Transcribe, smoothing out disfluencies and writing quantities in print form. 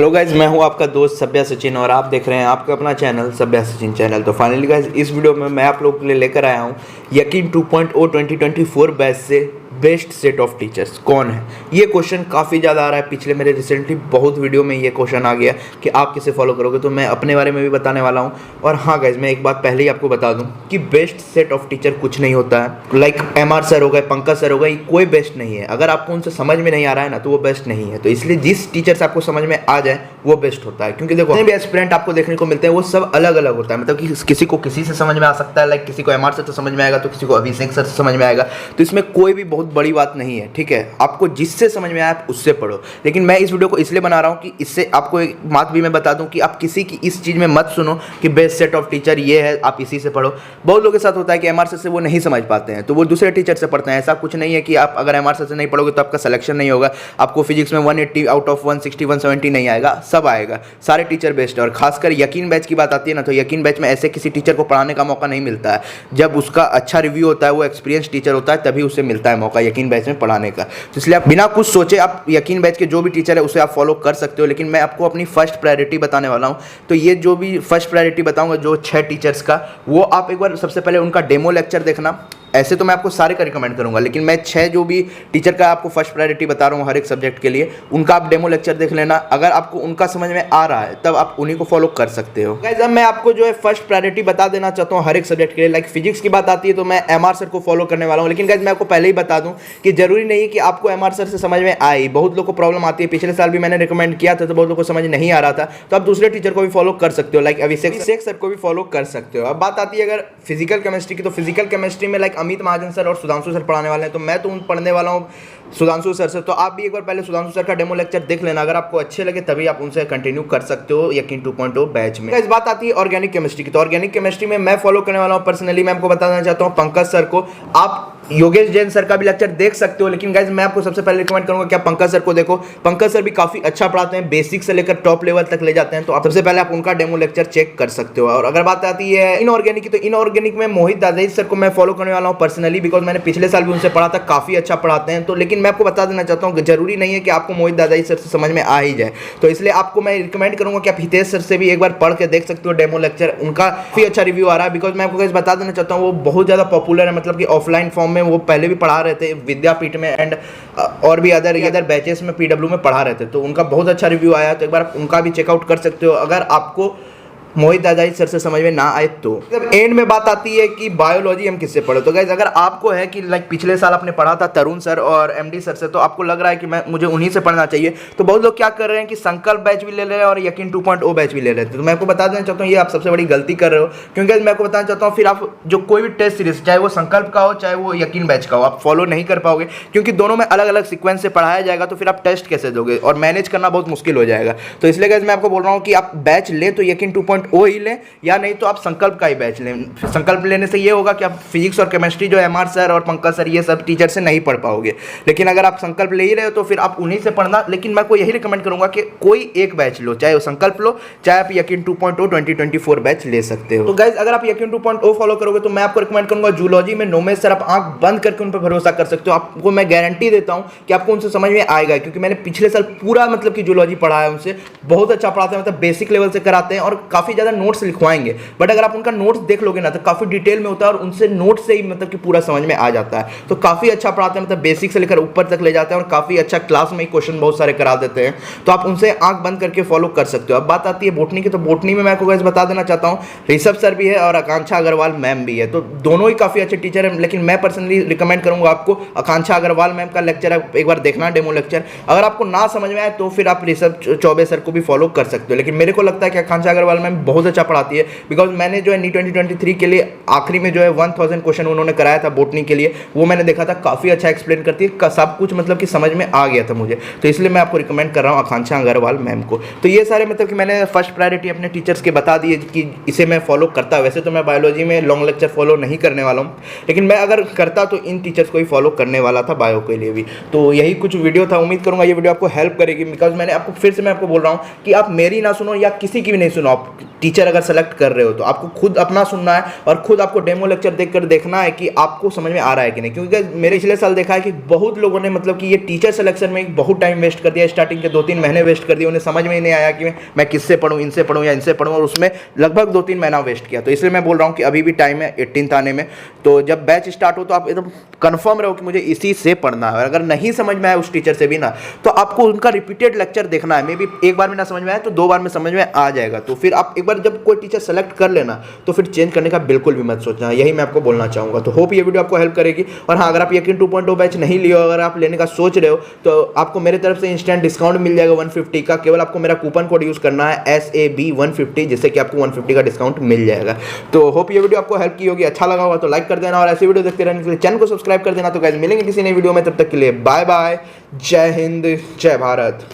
Hello guys, मैं हूं आपका दोस्त सभ्या सचिन और आप देख रहे हैं आपका अपना चैनल सभ्या सचिन चैनल। तो फाइनली गाइज इस वीडियो में मैं आप लोगों के लिए लेकर आया हूं यकीन 2.0 2024 बैच से बेस्ट सेट ऑफ टीचर्स कौन है। ये क्वेश्चन काफ़ी ज़्यादा आ रहा है, पिछले मेरे रिसेंटली बहुत वीडियो में ये क्वेश्चन आ गया कि आप किसे फॉलो करोगे, तो मैं अपने बारे में भी बताने वाला हूँ। और हाँ गाइज, मैं एक बात पहले ही आपको बता दूँ कि बेस्ट सेट ऑफ टीचर कुछ नहीं होता है। लाइक MR सर हो गए, पंकज सर हो गए, कोई बेस्ट नहीं है। अगर आपको उनसे समझ में नहीं आ रहा है ना, तो वो बेस्ट नहीं है। तो इसलिए जिस टीचर से आपको समझ में आ जाए वो बेस्ट होता है, क्योंकि देखो जितने भी एस्पिरेंट आपको देखने को मिलते हैं वो सब अलग अलग होता है। मतलब कि किसी को किसी से समझ में आ सकता है, लाइक किसी को MR सर से समझ में आएगा, तो किसी को अभिषेक सर से समझ में आएगा। तो इसमें कोई भी बहुत बड़ी बात नहीं है, ठीक है। आपको जिससे समझ में आए आप उससे पढ़ो। लेकिन मैं इस वीडियो को इसलिए बना रहा हूँ कि इससे आपको एक बात भी मैं बता दूं कि आप किसी की इस चीज़ में मत सुनो कि बेस्ट सेट ऑफ टीचर ये है, आप इसी से पढ़ो। बहुत लोगों के साथ होता है कि MR सर से वो नहीं समझ पाते हैं, तो वो दूसरे टीचर से पढ़ते हैं। ऐसा कुछ नहीं है कि आप अगर MR सर से नहीं पढ़ोगे तो आपका सिलेक्शन नहीं होगा, आपको फिजिक्स में 180 आउट ऑफ 160 170 नहीं आएगा, सब आएगा। सारे टीचर बेस्ट है। और खासकर यकीन बैच की बात आती है ना, तो यकीन बैच में ऐसे किसी टीचर को पढ़ाने का मौका नहीं मिलता है। जब उसका अच्छा रिव्यू होता है, वो एक्सपीरियंस टीचर होता है, तभी उसे मिलता है मौका यकीन बैच में पढ़ाने का। तो इसलिए आप बिना कुछ सोचे आप यकीन बैच के जो भी टीचर है उसे आप फॉलो कर सकते हो। लेकिन मैं आपको अपनी फर्स्ट प्रायोरिटी बताने वाला हूँ। तो ये जो भी फर्स्ट प्रायोरिटी बताऊंगा, जो 6 टीचर्स का, वो आप एक बार सबसे पहले उनका डेमो लेक्चर देखना। ऐसे तो मैं आपको सारे का रिकमेंड करूंगा, लेकिन मैं 6 जो भी टीचर का आपको फर्स्ट प्रायोरिटी बता रहा हूँ हर एक सब्जेक्ट के लिए, उनका आप डेमो लेक्चर देख लेना। अगर आपको उनका समझ में आ रहा है तब आप उन्हीं को फॉलो कर सकते हो। गाइस, अब मैं आपको जो है फर्स्ट प्रायोरिटी बता देना चाहता हूँ हर एक सब्जेक्ट के लिए। लाइक फिजिक्स की बात आती है तो मैं MR सर को फॉलो करने वाला हूँ। लेकिन गाइस, मैं आपको पहले ही बता दूँ कि जरूरी नहीं है कि आपको MR सर से समझ में आए। बहुत लोग को प्रॉब्लम आती है, पिछले साल भी मैंने रिकमेंड किया था तो बहुत लोग को समझ नहीं आ रहा था, तो आप दूसरे टीचर को भी फॉलो कर सकते हो। लाइक अभिषेक सर को भी फॉलो कर सकते हो। अब बात आती है अगर फिजिकल केमिस्ट्री की, तो फिजिकल केमिस्ट्री में लाइक अमित महाजन सर और सुधांशु सर पढ़ाने वाले हैं, तो मैं तो पढ़ने वाला हूँ सुधांशु सर से। तो आप भी एक बार पहले सुधांशु सर का डेमो लेक्चर देख लेना। अगर आपको अच्छे लगे तभी आप उनसे कंटिन्यू कर सकते हो यकीन 2.0 बैच में। इस बात आती है ऑर्गेनिक केमिस्ट्री की, तो ऑर्गेनिक केमिस्ट्री में मैं फॉलो करने वाला हूँ पर्सनली। मैं आपको बताना चाहता हूँ पंकज सर को। आप योगेश जैन सर का भी लेक्चर देख सकते हो, लेकिन गाइज मैं आपको सबसे पहले रिकमेंड करूंगा कि आप पंकज सर को देखो। पंकज सर भी काफी अच्छा पढ़ाते हैं, बेसिक से लेकर टॉप लेवल तक ले जाते हैं। तो आप सबसे पहले आप उनका डेमो लेक्चर चेक कर सकते हो। और अगर बात आती है इनऑर्गेनिक की, तो इनऑर्गेनिक में मोहित दादाई सर को मैं फॉलो करने वाला हूँ पर्सनली, बिकॉज मैंने पिछले साल भी उनसे पढ़ा था, काफी अच्छा पढ़ाते हैं। तो लेकिन मैं आपको बता देना चाहता हूँ जरूरी नहीं है कि आपको मोहित दादाई सर से समझ में आ ही जाए। तो इसलिए आपको मैं रिकमेंड करूंगा कि आप हितेश सर से भी एक बार पढ़ के देख सकते हो डेमो लेक्चर। उनका काफी अच्छा रिव्यू आ रहा है, बिकॉज मैं आपको बता देना चाहता हूँ वो बहुत ज्यादा पॉपुलर है। मतलब कि ऑफलाइन फॉर्म में वो पहले भी पढ़ा रहे थे विद्यापीठ में एंड और भी अदर बैचेस में PW में पढ़ा रहे थे, तो उनका बहुत अच्छा रिव्यू आया। तो एक बार उनका भी चेकआउट कर सकते हो अगर आपको मोहित दादाई सर से समझ में ना आए तो। जब एंड में बात आती है कि बायोलॉजी हम किससे पढ़े, तो गाइज अगर आपको है कि लाइक पिछले साल आपने पढ़ा था तरुण सर और MD सर से, तो आपको लग रहा है कि मुझे उन्हीं से पढ़ना चाहिए, तो बहुत लोग क्या कर रहे हैं कि संकल्प बैच भी ले रहे हैं और यकीन 2.0 बैच भी ले रहे थे। तो मैं आपको बता देना चाहता हूँ ये आप सबसे बड़ी गलती कर रहे हो, क्योंकि मैं आपको बताना चाहता हूँ फिर आप जो कोई भी टेस्ट सीरीज, चाहे वो संकल्प का हो चाहे वो यकीन बैच का हो, आप फॉलो नहीं कर पाओगे, क्योंकि दोनों में अलग अलग सीक्वेंस से पढ़ाया जाएगा। तो फिर आप टेस्ट कैसे दोगे और मैनेज करना बहुत मुश्किल हो जाएगा। तो इसलिए गाइज मैं आपको बोल रहा हूँ कि आप बैच ले तो यकीन 2.0 ही लें, या नहीं तो आप संकल्प का ही बैच लें। संकल्प लेने से ये होगा कि आप फिजिक्स और केमिस्ट्री जो MR सर और पंकज सर ये सब टीचर से नहीं पढ़ पाओगे। लेकिन अगर आप संकल्प ले ही रहे हो तो फिर आप उन्हीं से पढ़ना। लेकिन मैं को यही रिकमेंड करूंगा कि कोई एक बैच लो, चाहे वो संकल्प लो चाहे आप यकीन 2.0 2024 बैच ले सकते हो। तो गाइज अगर आप यकीन 2.0 फॉलो करोगे तो मैं आपको रिकमेंड करूंगा जूलॉजी में नोमेश सर, आप आंख बंद करके उन पर भरोसा कर सकते हो। आपको मैं गारंटी देता हूं कि आपको उनसे समझ में आएगा, क्योंकि मैंने पिछले साल पूरा मतलब कि जूलॉजी पढ़ा है उनसे। बहुत अच्छा पढ़ाते हैं, मतलब बेसिक लेवल से कराते हैं और काफी ज्यादा नोट्स लिखवाएंगे। बट अगर आप उनका नोट्स देख लोगे ना तो काफी डिटेल में होता है और उनसे नोट्स से ही मतलब कि पूरा समझ में आ जाता है। तो काफी अच्छा पढ़ाते हैं, मतलब बेसिक से लेकर ऊपर तक ले जाते हैं और काफी अच्छा क्लास में ही क्वेश्चन बहुत सारे करा देते हैं। तो आप उनसे आंख बंद करके फॉलो कर सकते हो। अब बात आती है बोटनी की, तो बोटनी में मैं आपको गाइस बता देना चाहता हूँ ऋषभ सर भी है और आकांक्षा अग्रवाल मैम भी है। तो दोनों ही काफी अच्छे टीचर हैं, लेकिन मैं पर्सनली रिकमेंड करूंगा आपको आकांक्षा अग्रवाल मैम का लेक्चर एक बार देखना, डेमो लेक्चर। अगर आपको ना समझ में आए तो फिर आप ऋषभ चौबे सर को भी फॉलो कर सकते हो। लेकिन मेरे को लगता है कि आकांक्षा अग्रवाल मैम बहुत अच्छा पढ़ाती है, बिकॉज मैंने जो है नी 2023 के लिए आखिरी में जो है 1000 क्वेश्चन उन्होंने कराया था बोटनी के लिए, वो मैंने देखा था, काफी अच्छा एक्सप्लेन करती है, सब कुछ मतलब कि समझ में आ गया था मुझे। तो इसलिए मैं आपको रिकमेंड कर रहा हूँ आकांक्षा अग्रवाल मैम को। तो ये सारे मतलब कि मैंने फर्स्ट प्रायोरिटी अपने टीचर्स के बता दिए कि इसे मैं फॉलो करता। वैसे तो मैं बायोलॉजी में लॉन्ग लेक्चर फॉलो नहीं करने वाला हूँ, लेकिन मैं अगर करता तो इन टीचर्स को ही फॉलो करने वाला था बायो के लिए भी। तो यही कुछ वीडियो था, उम्मीद करूंगा ये वीडियो आपको हेल्प करेगी, बिकॉज मैं आपको बोल रहा हूँ कि आप मेरी ना सुनो या किसी की भी नहीं सुनो, आप टीचर अगर सेलेक्ट कर रहे हो तो आपको खुद अपना सुनना है और खुद आपको डेमो लेक्चर देखकर देखना है कि आपको समझ में आ रहा है कि नहीं। क्योंकि मेरे पिछले साल देखा है कि बहुत लोगों ने मतलब कि ये टीचर सिलेक्शन में बहुत टाइम वेस्ट कर दिया, स्टार्टिंग के 2-3 महीने वेस्ट कर दिए, उन्हें समझ में ही नहीं आया कि मैं किससे पढ़ूँ, इनसे पढ़ूँ या इनसे पढ़ूँ, और उसमें लगभग 2-3 महीना वेस्ट किया। तो इसलिए मैं बोल रहा हूँ कि अभी भी टाइम है 18th आने में। तो जब बैच स्टार्ट हो तो आप एकदम कन्फर्म रहो कि मुझे इसी से पढ़ना है। अगर नहीं समझ में आए उस टीचर से भी ना, तो आपको उनका रिपीटेड लेक्चर देखना है। मे बी एक बार में ना समझ में आए तो 2 बार में समझ में आ जाएगा। तो फिर आप एक बार जब कोई टीचर सेलेक्ट कर लेना तो फिर चेंज करने का बिल्कुल भी मत सोचना। यही मैं आपको बोलना चाहूँगा। तो होप ये वीडियो आपको हेल्प करेगी। और हाँ, अगर आप यकीन 2.0 बैच नहीं लियो, अगर आप लेने का सोच रहे हो तो आपको मेरे तरफ से इंस्टेंट डिस्काउंट मिल जाएगा 150 का। केवल आपको मेरा कूपन कोड यूज़ करना है SAB150, जिससे कि आपको 150 का डिस्काउंट मिल जाएगा। तो होप ये वीडियो आपको हेल्प की होगी। अच्छा लगा होगा तो लाइक कर देना और ऐसी वीडियो देखते रहने के लिए चैनल को सब्सक्राइब कर देना। तो गाइस मिलेंगे किसी नई वीडियो में, तब तक के लिए बाय बाय। जय हिंद, जय भारत।